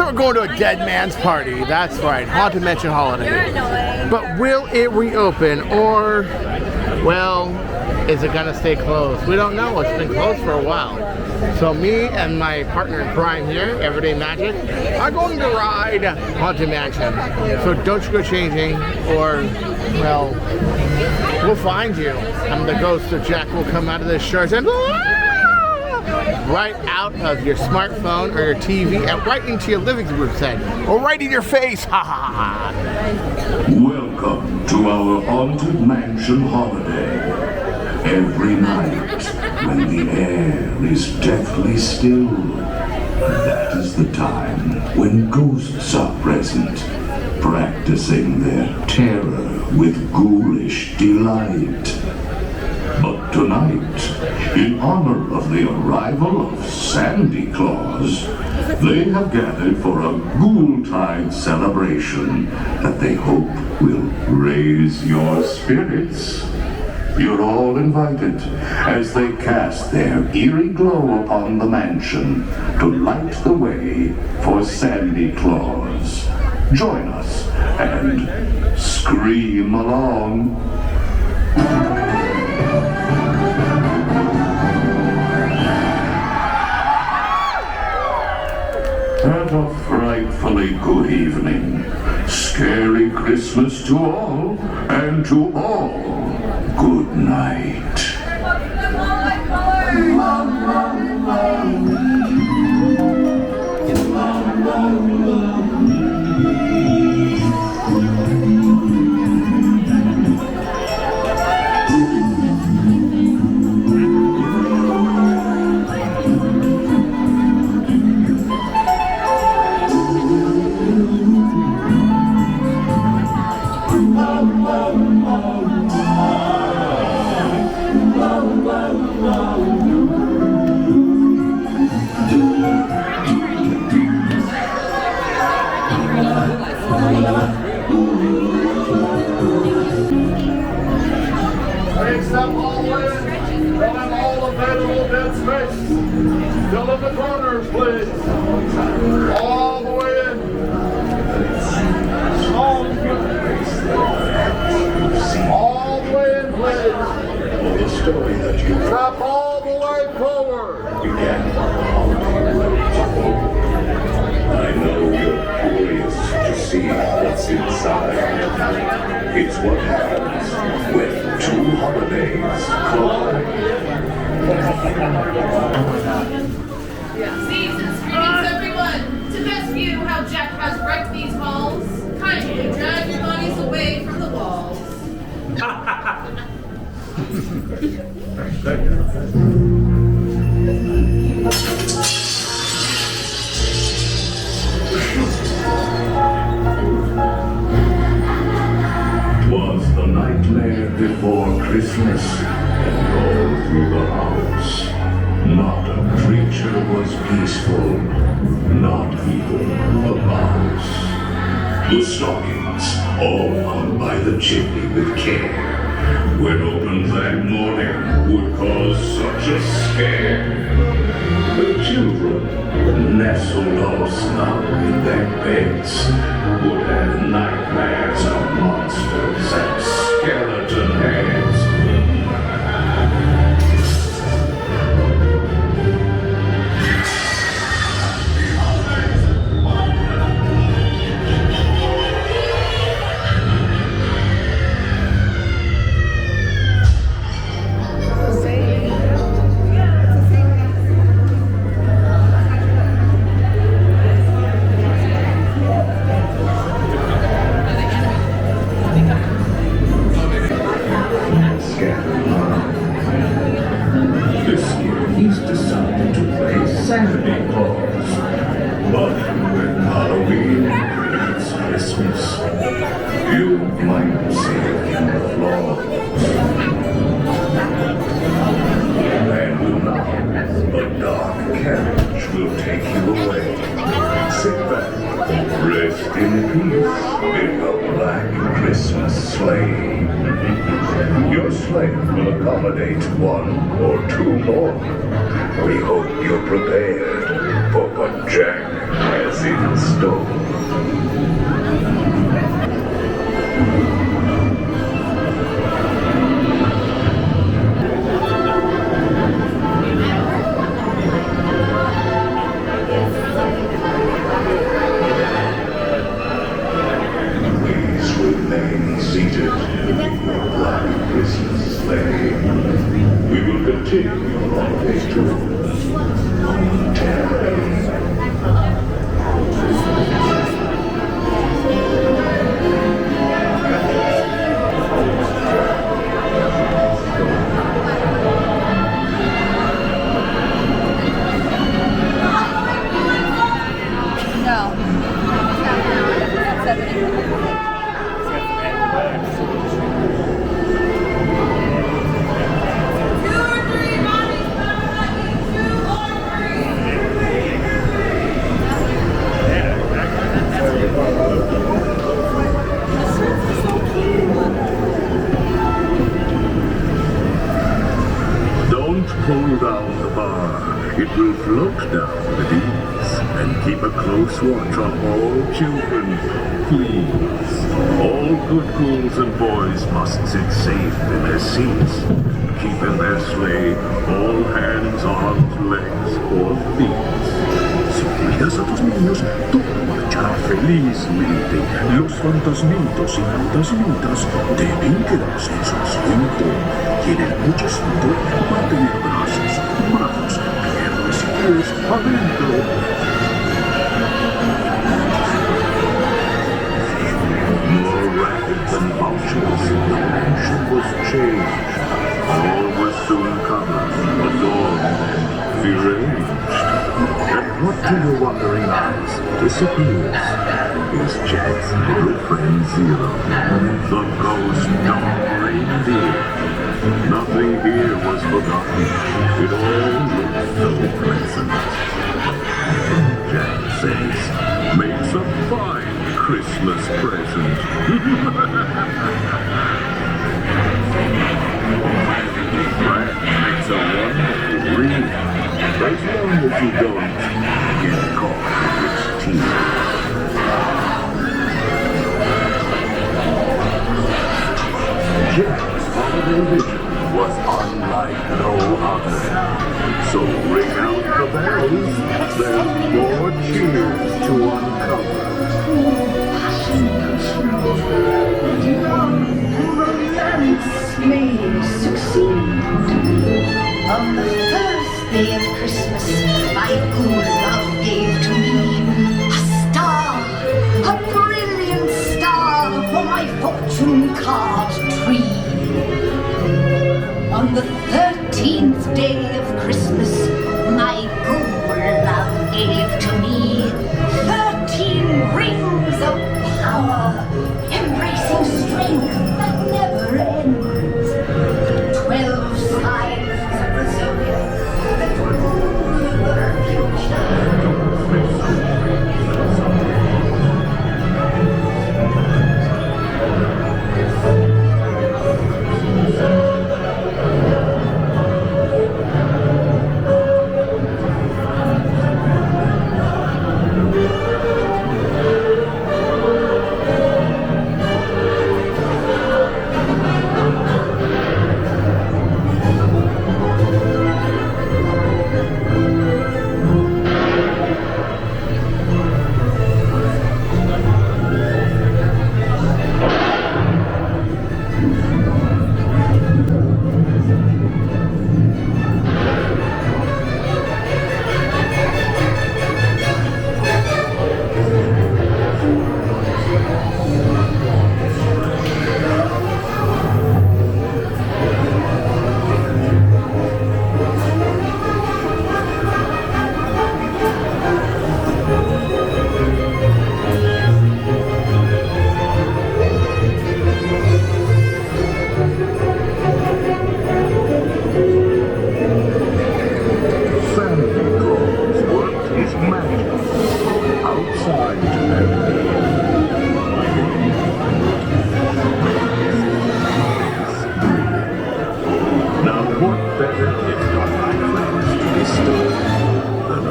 So we're going to a dead man's party. That's right, Haunted Mansion holiday. But will it reopen, or, well, is it gonna stay closed? We don't know. It's been closed for a while. So me and my partner in crime here, Everyday Magic, are going to ride Haunted Mansion. So don't you go changing, or, well, we'll find you. And the ghost of Jack will come out of this church and right out of your smartphone or your TV and right into your living room set, or right in your face. Ha ha ha. Welcome to our Haunted Mansion holiday. Every night, when the air is deathly still, that is the time when ghosts are present, practicing their terror with ghoulish delight. But tonight, in honor of the arrival of Sandy Claus, they have gathered for a Ghoultide celebration that they hope will raise your spirits. You're all invited as they cast their eerie glow upon the mansion to light the way for Sandy Claus. Join us and scream along. And a frightfully good evening. Scary Christmas to all, and to all, good night. Step all in, fill in all available dead space. Fill in the corners, please. All the way in. All the way in, please. The story that you Step all the way forward. began on I know you're curious to see what's inside. It's what happens when two holidays collide. Seasons, greetings everyone! To best view how Jack has wrecked these halls, kindly drag your bodies away from the walls. Was the nightmare before Christmas, and all through the house. Not a creature was peaceful, not even a mouse. The stockings, all hung by the chimney with care, when opened that morning, would cause such a scare. The children, nestled all snug in their beds, would have nightmares of monsters and skeleton heads. This year he's decided to play Santa Claus. But when Halloween meets Christmas, you might see him flaws. And now, a dark carriage will take you away. Sit back, rest in peace in a black Christmas sleigh. Your sleigh will accommodate one or two more. We hope you're prepared for what Jack has in store. Please remain seated in your black Christmas sleigh. We will continue on day 2 momentarily. Don't pull down the bar. It will float down with ease. And keep a close watch on all children, please. All good girls and boys must sit safe in their seats. Keep in their sleigh all hands, arms, legs, or feet. Si cuidas a tus niños, todo marchará felizmente. Los fantasmitos y fantasmitas deben quedarse en su asiento. Y en el cochecito va a tener brazos, manos, piernas y pies adentro. More rapid than vultures, the mansion was changed. All was soon covered, adorned, and deranged. And what to your wondering eyes disappears is Jack's little friend Zero, the ghost dog reindeer. Nothing here was forgotten. It all looked so pleasant. Jack says, makes a fine Christmas present. Brad makes a wonderful wreath, as long as you don't get caught with its teeth. Jack's holiday vision was unlike no other. So ring out the bells, there's more cheers to uncover. Romance may succeed. On the first day of Christmas, my good love gave to me a star, a brilliant star for my fortune card tree. On the 13th day of Christmas, my good love gave to me 13 rings of power, embracing strength that never ends. 12 signs of the zodiac that rule the future.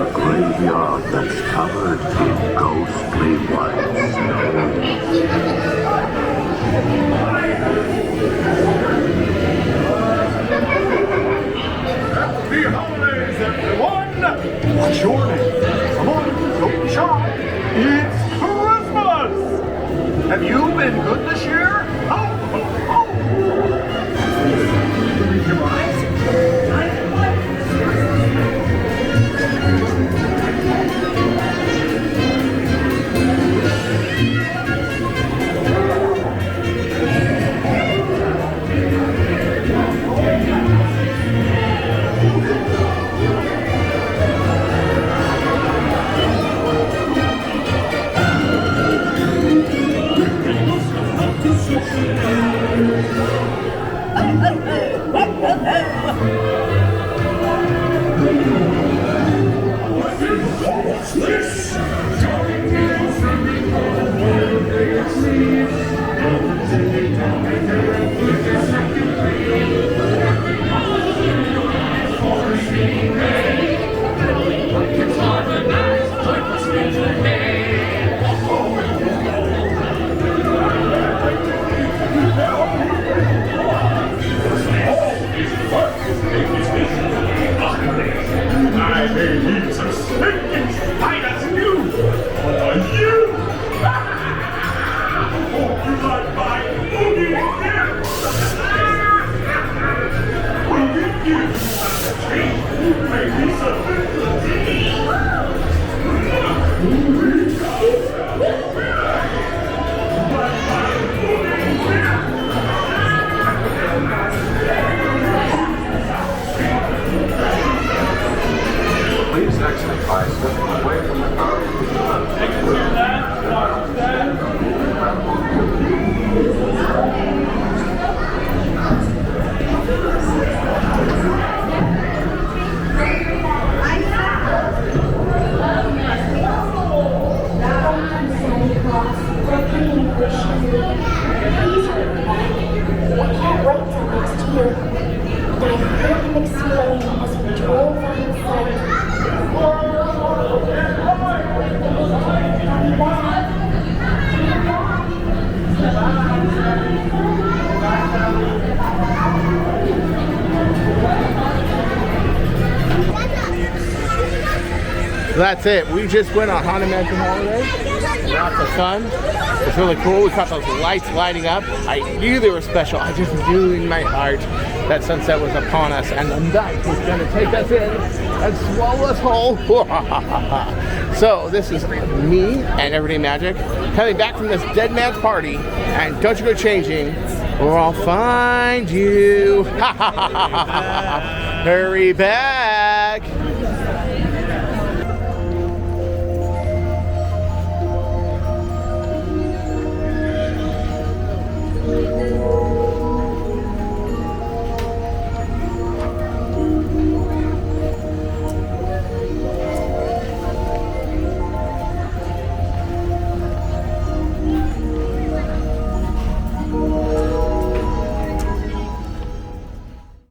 a graveyard that's covered in ghostly white snow. Happy holidays, everyone! What's your name? Come on, don't be shy. It's Christmas! Have you been good this year? Oh, oh, oh! Your eyes? I may need some stinking spiders new for you! Oh, you like my boogie dip? Will you give me such a treat? Maybe some little tea? Please exit by stepping away from the car. That's it. We just went on Haunted Mansion holiday. Lots of fun. It's really cool. We caught those lights lighting up. I knew they were special. I just knew in my heart that sunset was upon us and the night was going to take us in and swallow us whole. So this is me and Everyday Magic coming back from this dead man's party, and don't you go changing or I'll find you. Hurry back.